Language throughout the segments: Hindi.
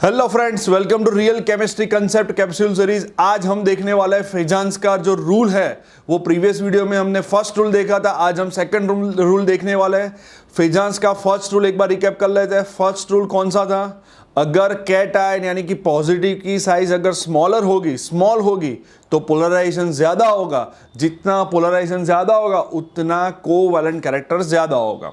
Hello friends, welcome to real chemistry concept capsule series. आज हम देखने वाला है फेजांस का जो रूल है। वो प्रीवियस वीडियो में हमने फर्स्ट रूल देखा था, आज हम सेकंड रूल देखने वाले हैं। फेजांस का फर्स्ट रूल एक बार रिकैप कर लेते हैं। फर्स्ट रूल कौन सा था? अगर कैटायन यानी कि पॉजिटिव की साइज अगर स्मॉल होगी तो पोलराइजेशन ज्यादा होगा। जितना पोलराइजेशन ज्यादा होगा उतना कोवैलेंट कैरेक्टर ज्यादा होगा।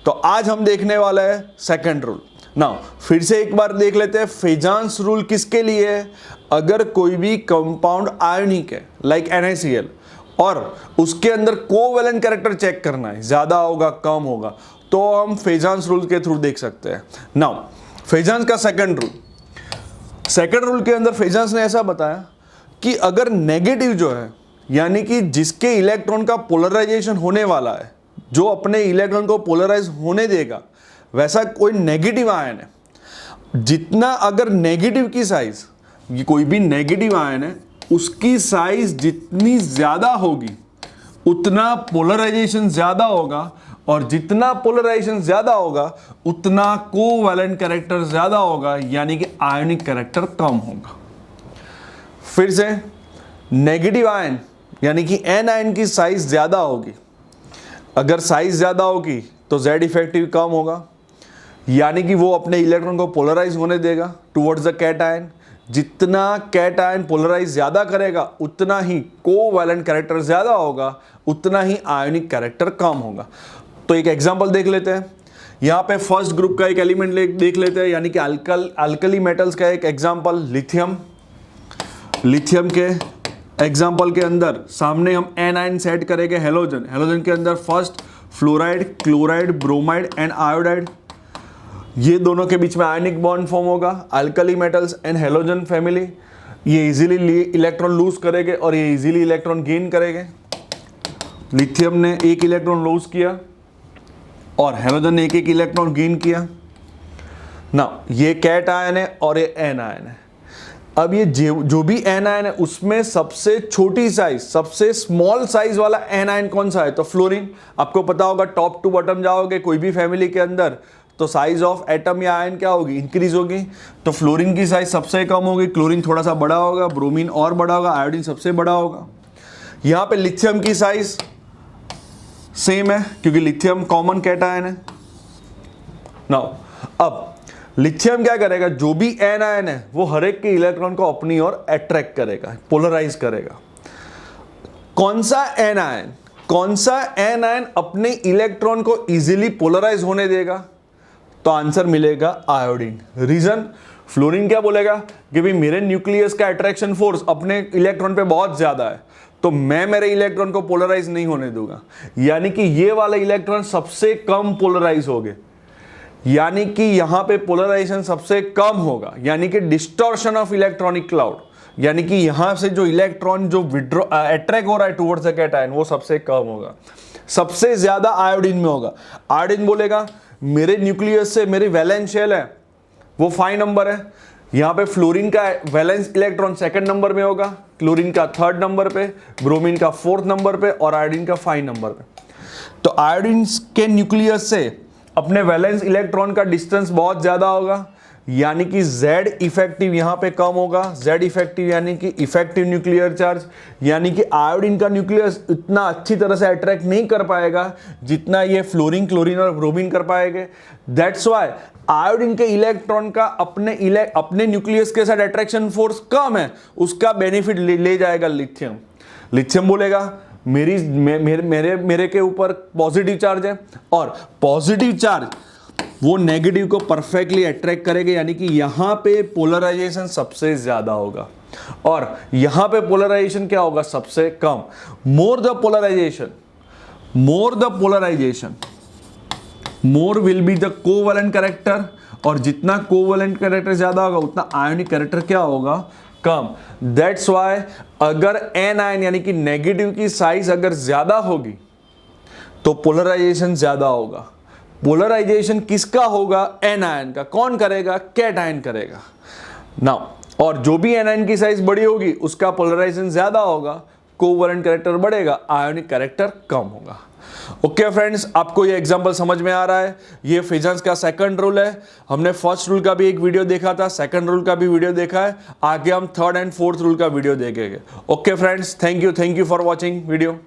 तो आज हम देखने वाला है सेकंड रूल। नाउ फिर से एक बार देख लेते हैं फेजांस रूल किसके लिए है। अगर कोई भी कंपाउंड आयोनिक है लाइक NaCl और उसके अंदर कोवैलेंट कैरेक्टर चेक करना है, ज्यादा होगा कम होगा, तो हम फेजांस रूल के थ्रू देख सकते हैं। नाउ फेजांस का सेकंड रूल के अंदर फेजांस ने ऐसा बताया कि अगर नेगेटिव जो है यानी कि जिसके इलेक्ट्रॉन का पोलराइजेशन होने वाला है, जो अपने इलेक्ट्रॉन को पोलराइज होने देगा, वैसा कोई नेगेटिव आयन है, जितना अगर नेगेटिव की साइज, ये कोई भी नेगेटिव आयन है, उसकी साइज जितनी ज्यादा होगी उतना पोलराइजेशन ज्यादा होगा, और जितना पोलराइजेशन ज्यादा होगा उतना कोवैलेंट कैरेक्टर ज्यादा होगा, यानी कि आयनिक कैरेक्टर कम होगा। फिर से नेगेटिव आयन यानी कि N आयन की साइज ज्यादा होगी। अगर साइज ज्यादा होगी तो Z इफेक्टिव कम होगा, यानी कि वो अपने इलेक्ट्रॉन को पोलराइज होने देगा टुवर्ड्स द कैटायन। जितना कैटायन पोलराइज ज्यादा करेगा उतना ही कोवैलेंट कैरेक्टर ज्यादा होगा, उतना ही आयोनिक कैरेक्टर कम होगा। तो एक एग्जांपल देख लेते हैं। यहाँ पे फर्स्ट ग्रुप का एक एलिमेंट देख लेते हैं, यानी कि अल्कली मेटल्स का एक एग्जांपल लिथियम के एग्जांपल के अंदर सामने हम N आयन सेट करेंगे हेलोजन के अंदर first fluoride, chloride, bromide and iodide. ये दोनों के बीच में आयनिक बॉन्ड फॉर्म होगा। Alkali metals and halogen family, ये इजीली इलेक्ट्रॉन लूज करेंगे और ये इजीली इलेक्ट्रॉन गेन करेंगे। लिथियम ने एक इलेक्ट्रॉन लूज किया और हेलोजन ने एक इलेक्ट्रॉन गेन किया ना। ये कैट आयन है और ये एन आयन है। अब ये जो भी एन आयन है उसमें सबसे छोटी साइज, सबसे स्मॉल साइज वाला एन आयन कौन सा है? तो फ्लोरीन। आपको पता होगा टॉप टू बॉटम जाओगे कोई भी फैमिली के अंदर तो साइज ऑफ एटम या आयन क्या होगी? इंक्रीज होगी। तो फ्लोरीन की साइज सबसे कम होगी, क्लोरीन थोड़ा सा बड़ा होगा, ब्रोमीन और बड़ा होगा, आयोडीन सबसे बड़ा होगा। यहां पे लिथियम की साइज सेम है क्योंकि लिथियम कॉमन कैटायन है। नाउ अब लिथियम क्या करेगा? जो भी एन आयन है वो हर एक के इलेक्ट्रॉन को अपनी ओर अट्रैक्ट करेगा, पोलराइज करेगा। कौन सा एन आयन अपने इलेक्ट्रॉन को इजीली पोलराइज होने देगा? तो आंसर मिलेगा आयोडीन। रीजन, फ्लोरीन क्या बोलेगा कि भाई मेरे न्यूक्लियस का अट्रैक्शन फोर्स अपने इलेक्ट्रॉन पे बहुत ज्यादा है, तो मैं मेरे इलेक्ट्रॉन को पोलराइज नहीं होने दूंगा, यानी कि ये वाला इलेक्ट्रॉन सबसे कम पोलराइज हो गए, यानी कि यहां पे पोलराइजेशन सबसे कम होगा, यानी कि डिस्टॉर्शन ऑफ इलेक्ट्रॉनिक क्लाउड, यानी कि यहां से जो इलेक्ट्रॉन जो अट्रैक्ट हो रहा है टुवर्ड्स द कैटायन वो सबसे कम होगा। सबसे ज्यादा आयोडीन में होगा। आयोडीन बोलेगा मेरे न्यूक्लियस से मेरी वैलेंस शेल है वो 5 नंबर है, यहां पे फ्लोरीन का वैलेंस इलेक्ट्रॉन सेकंड नंबर में होगा, क्लोरीन का 3rd नंबर पे, ब्रोमीन का 4th नंबर पे और आयोडीन का 5 नंबर पे। तो आयोडीन के न्यूक्लियस से अपने वैलेंस इलेक्ट्रॉन का डिस्टेंस बहुत ज्यादा होगा, यानी कि Z इफेक्टिव यहां पे कम होगा। Z इफेक्टिव यानी कि इफेक्टिव न्यूक्लियर चार्ज, यानी कि आयोडीन का न्यूक्लियस इतना अच्छी तरह से अट्रैक्ट नहीं कर पाएगा जितना ये फ्लोरीन, क्लोरीन और ब्रोमीन कर पाएंगे। दैट्स व्हाई आयोडीन के इलेक्ट्रॉन का अपने न्यूक्लियस के साथ अट्रैक्शन फोर्स कम है, उसका बेनिफिट ले जाएगा लिथियम बोलेगा मेरे के ऊपर पॉजिटिव चार्ज है और पॉजिटिव चार्ज वो नेगेटिव को परफेक्टली अट्रैक्ट करेगा, यानी कि यहां पे पोलराइजेशन सबसे ज्यादा होगा और यहां पे पोलराइजेशन क्या होगा? सबसे कम। More the polarization more will be the covalent character, और जितना कोवैलेंट कैरेक्टर ज्यादा होगा उतना आयोनिक कैरेक्टर क्या होगा? कम। दैट्स व्हाई अगर एन आयन यानी कि नेगेटिव की साइज अगर ज्यादा होगी तो पोलराइजेशन ज्यादा होगा। पोलराइजेशन किसका होगा? एन आयन का। कौन करेगा? कैटायन करेगा। नाउ और जो भी एन आयन की साइज बड़ी होगी उसका पोलराइजेशन ज्यादा होगा, कोवैलेंट कैरेक्टर बढ़ेगा, आयोनिक कैरेक्टर कम होगा। ओके फ्रेंड्स, आपको ये एग्जांपल समझ में आ रहा है। ये फिजन्स का सेकंड रूल है। हमने फर्स्ट रूल का भी एक वीडियो देखा था, सेकंड रूल का भी वीडियो देखा है। आगे हम थर्ड एंड फोर्थ रूल का वीडियो देखेंगे। Okay friends, thank you for watching video.